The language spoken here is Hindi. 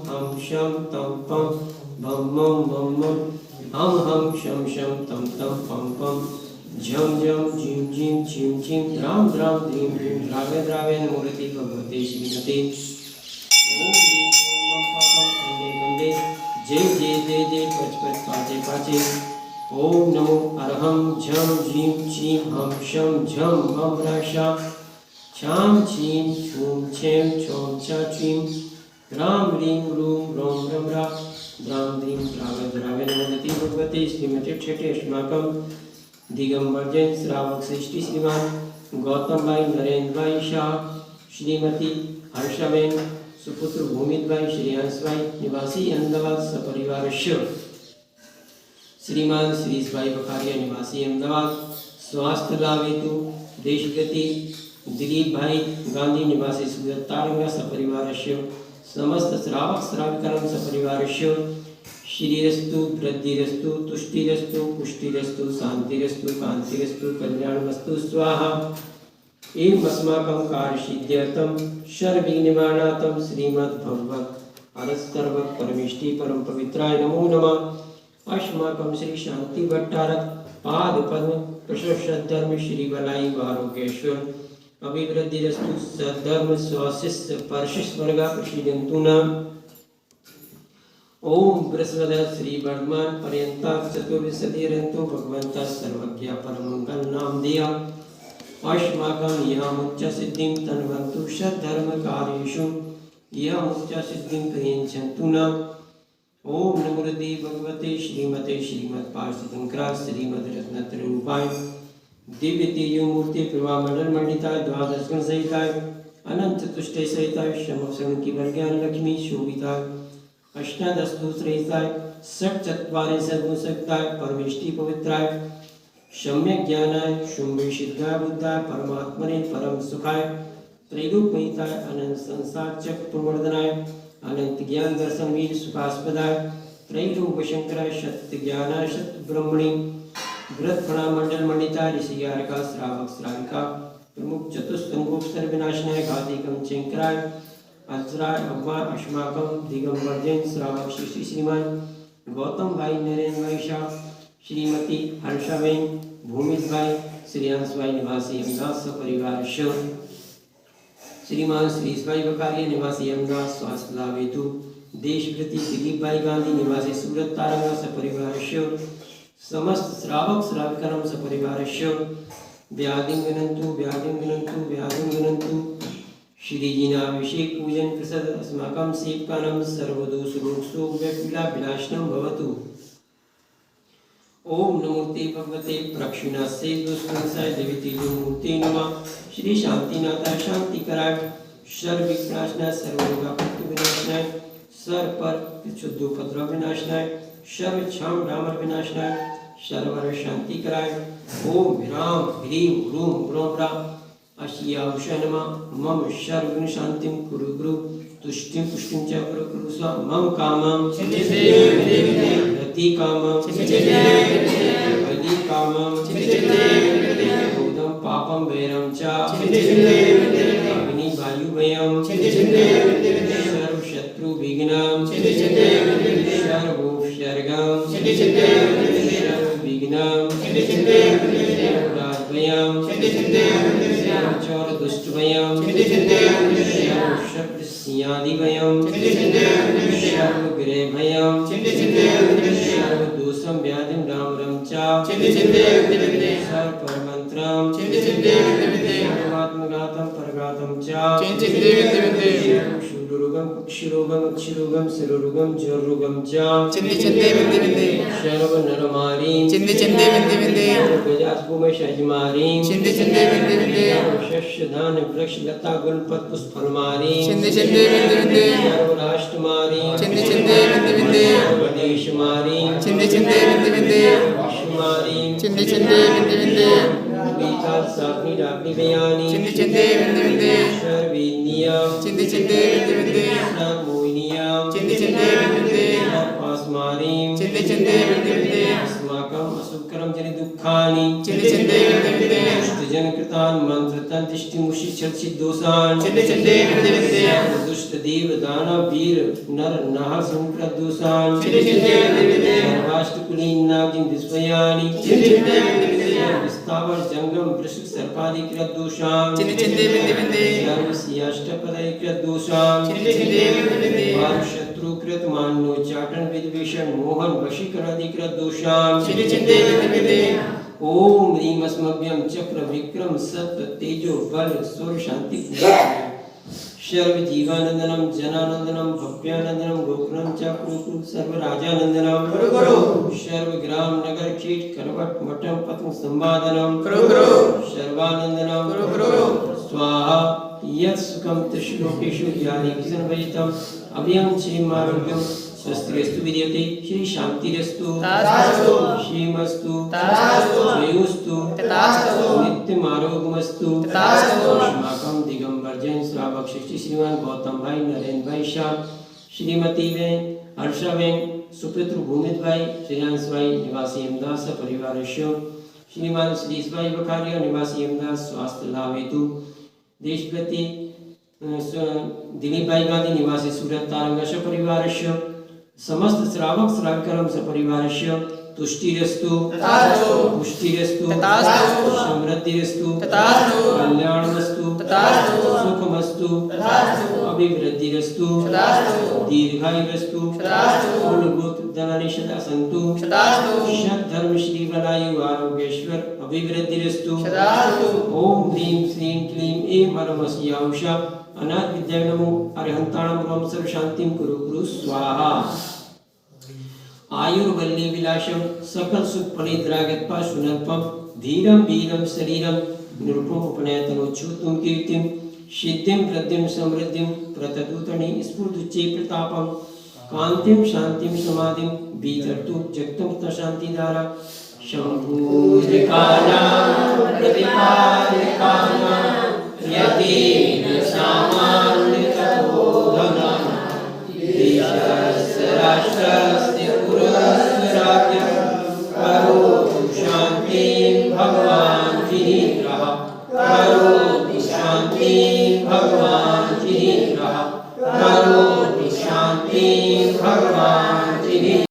हम शम तम पम बम मम बम मम हम शम शम तम तम पम पम झम झम झिम झिम झिम झिम द्राम द्राम द्रीम द्रीम द्रावे द्रावे मूर्ति भगवते श्रीमते ओम ह्रीं ओम मम पापम खंडे खंडे जय जय जय जय पच पच पाचे पाचे ओम नमो अरहम झम झीम छीम हम शम झम मम राशा छाम छीम छूम छेम छोम छा छीम राम रीम रूम रोम रम रा द्राम द्रीम द्रावे द्रावे नमोति भगवते श्रीमते छठे अस्माकं दिगंबर जैन श्रावक श्रेष्ठी श्रीमान गौतम भाई नरेंद्र भाई शाह श्रीमती हर्षाबेन सुपुत्र भूमित भाई श्रेयांश भाई निवासी अहमदाबाद सपरिवार श्रीमान श्रीश भाई बखारिया निवासी अहमदाबाद स्वास्थ्य लाभ हेतु देश गति दिलीप भाई गांधी निवासी सूरत तारंगा सपरिवार समस्त श्रावक श्राविकानां सपरिवारस्य श्रीरस्तु वृद्धिरस्तु तुष्टिरस्तु पुष्टिरस्तु शांतिरस्तु कांतिरस्तु कल्याणमस्तु स्वाहा एवं अस्माकं कार्यसिद्ध्यर्थं सर्वविघ्ननिवारणार्थं श्रीमद्भगवत् अरस्तर्वत् परमेष्टि परम पवित्राय नमो नमः। अस्माकं श्री शांति भट्टारक पाद पद्म प्रशस्त श्री बलाई आरोग्येश्वर अभिवृद्धिरस्तु सद्धर्म स्वाशिष्य परशिष्वर्गा प्रसीदन्तु न। ओम बृहस्पति श्री वर्धमान पर्यंता चतुर्विंशतिरन्तु भगवन्तः सर्वज्ञ परमंगल नाम दिया अस्माकं यामुच्च सिद्धिं तन्वन्तु सद्धर्म कार्येषु यामुच्च सिद्धिं प्रयच्छन्तु न। ओम नमो भगवते श्रीमते श्रीमद्पार्षदंकरा श्रीमद्रत्नत्ररूपाय दिव्य तेजो मूर्ति प्रभा मंडल मंडिताय द्वादश गुण सहिताय अनंत तुष्टे सहिताय समक्षण की वर्ज्ञान लक्ष्मी शोभिताय अष्टादश दूसरेताय षट चत्वारि सद्गुण सहिताय परमेष्टि पवित्राय सम्यक ज्ञानाय शुंभे सिद्धाय बुद्धाय परमात्मने परम सुखाय त्रैलोक्यमयिताय अनंत संसार चक्र प्रवर्धनाय अनंत ज्ञान दर्शन वीर सुखास्पदाय त्रैलोक शंकराय सत्य ज्ञानाय सत्य ब्रह्मणि व्रत प्रणाम मंडल मंडिता ऋषियारिका श्रावक श्राविका प्रमुख चतुष्टंगोपसर विनाशनाय घातिकम चंक्राय अज्राय अवमान अस्माकं दिगंबर जैन श्रावक श्री श्रीमान गौतम भाई नरेंद्र भाई शाह श्रीमती हर्षाबेन भूमित भाई श्रेयांश भाई निवासी अहमदाबाद सपरिवार श्रीमान श्रीश भाई बकारिया निवासी अहमदाबाद स्वास्थ्य लाभ हेतु देश प्रति दिलीप भाई गांधी निवासी सूरत तारंगा सपरिवार समस्त श्रावक श्राविकानां सपरिवारस्य व्याधिं गणन्तु श्रीजिनाभिषेक पूजन प्रसाद अस्माकं सेवकानां सर्वदोषरोगशोकव्यपीडा विनाशनं भवतु। ओम नमोते भगवते प्रक्षिणास्य दुष्कंसाय देवी तेजो मूर्ते नमः। श्री शांतिनाथाय शांतिकराय सर्वविघ्नाशनाय सर्वरोगापत्ति विनाशनाय सर्वपर शुद्धोपद्रव विनाशनाय सर्व क्षम रामर विनाशनाय सर्वर शांति कराय ओम ह्राम ह्रीम रूम ब्रोम रा अशियावश नमः। मम सर्व शांतिं कुरु गुरु तुष्टिं पुष्टिं च कुरु कुरु स्वा मम कामं रति कामं बलि कामं भूतं पापं वैरं च अग्नि वायु भयं सर्व शत्रु विघ्नं सर्व सर्गं विघ्नं राजभयं चोर दुष्टभयं शब्द सियादिभयं सर्वग्रहभयं सर्वदोषं व्याधिं रामरं च सर्वपरमन्त्रं सर्वात्मघातं परघातं च शूलरोगं कुक्षिरोगं अक्षिरोगं शिरोरोगं ज्वररोगं च सर्वनरमारीं गजास्पुमय शजमारीं शस्य धान वृक्ष लता गुलपत पुष्पफलमारीं सर्वराष्ट्रमारीं सर्वदेशमारीं विश्वमारीं विकाल साग्नि राग्नि बयानी सर्वेनियम मोहिनियम पास अस्मारीं चिन्ते चिन्ते विन्ते विन्ते अस्माकम् असुकरं जनि दुःखानि चिन्ते चिन्ते विन्ते विन्ते दुष्टजनकृतान् मंत्रतंतिष्टिमुषिच्छिद्दोषान् चिन्ते चिन्ते विन्ते विन्ते दुष्टदेव दानव वीर नर नाह संकृतदोषान् चिन्ते चिन्ते विन्ते विन्ते सर्वाष्टकुलीनागिं विस्मयानि चिन्ते चिन्ते विन्ते विन्ते विस्तावर जंगम वृषभ सर्पादिकृतदोषान् चिन्ते चिन्ते विन्ते विन्ते सर्वस्याष्टपदैकृतदोषान् चिन्ते चिन्ते विन्ते विन्ते शत्रुकृत मान्नो चाटन विद्वेषण मोहन वशीकरणादिकृतदोषान् चिन्ते चिन्ते विन्ते विन्ते ओम ह्रीं अस्मभ्यं चक्र विक्रम सत्व तेजो बल स्वर शांति सर्व जीवानंदनम जनानंदनम भव्यानंदनम गोकुलम च कुरु सर्व राजानंदनम गुरु सर्व ग्राम नगर कीट करवट मठम पतंग संवादनम गुरु सर्वानंदनम गुरु स्वाहा यत् सुखम त्रिश्लोकेषु यानि किसन वजितम अभयं क्षेमारोग्यम स्वस्तिरस्तु विद्यते श्री शांतिरस्तु तथास्तु श्रीमस्तु तथास्तु श्रेयोस्तु तथास्तु नित्यमारोग्यमस्तु तथास्तु अस्माकं दिगंबर जैन श्रावक श्री श्रीमान गौतम भाई नरेंद्र भाई शाह श्रीमती बहन हर्षा बहन सुपुत्र भूमित भाई श्रीयांश भाई निवासी अहमदाबाद परिवारस्य श्रीमान श्रीश भाई बखारिया निवासी अहमदाबाद स्वास्थ्य लाभ हेतु देशप्रति दिलीप भाई गांधी निवासी सूरत तारंगश परिवारस्य समस्त श्रावक श्रावकरम सपरिवारस्य तुष्टिरस्तु तथास्तु पुष्टिरस्तु तथास्तु समृद्धिरस्तु तथास्तु कल्याणमस्तु तथास्तु सुखमस्तु तथास्तु अभिवृद्धिरस्तु तथास्तु दीर्घायुरस्तु तथास्तु कुलगोत्र धनानि सदा सन्तु तथास्तु शत धर्म श्री बलायु आरोग्येश्वर अभिवृद्धिरस्तु तथास्तु ओम ह्रीं श्रीं क्लीं ऐं परमस्याउषा अनाथ विद्याय नमो अरहंताणं रोम सर्व शांतिं कुरु कुरु स्वाहा आयुर्वल्ली विलासम सकल सुख परिद्रागत्पा सुनल्पम धीरम वीरम शरीरम निरुपम उपनयतनोच्छुतुम कीर्तिम सिद्धिम प्रद्युम समृद्धिम प्रतदूतनि स्फुर्दुच्चे प्रतापम कांतिम शांतिम समाधिम बीतर्तु जगतम शांतिधारा शंभूरिकाना प्रतिपालिकाना यतीन सामान्य तपोधना देशस्य राष्ट्रस्य पुरस्य राज्य करोतु शांति भगवान जिनेन्द्रः करोतु शांति भगवान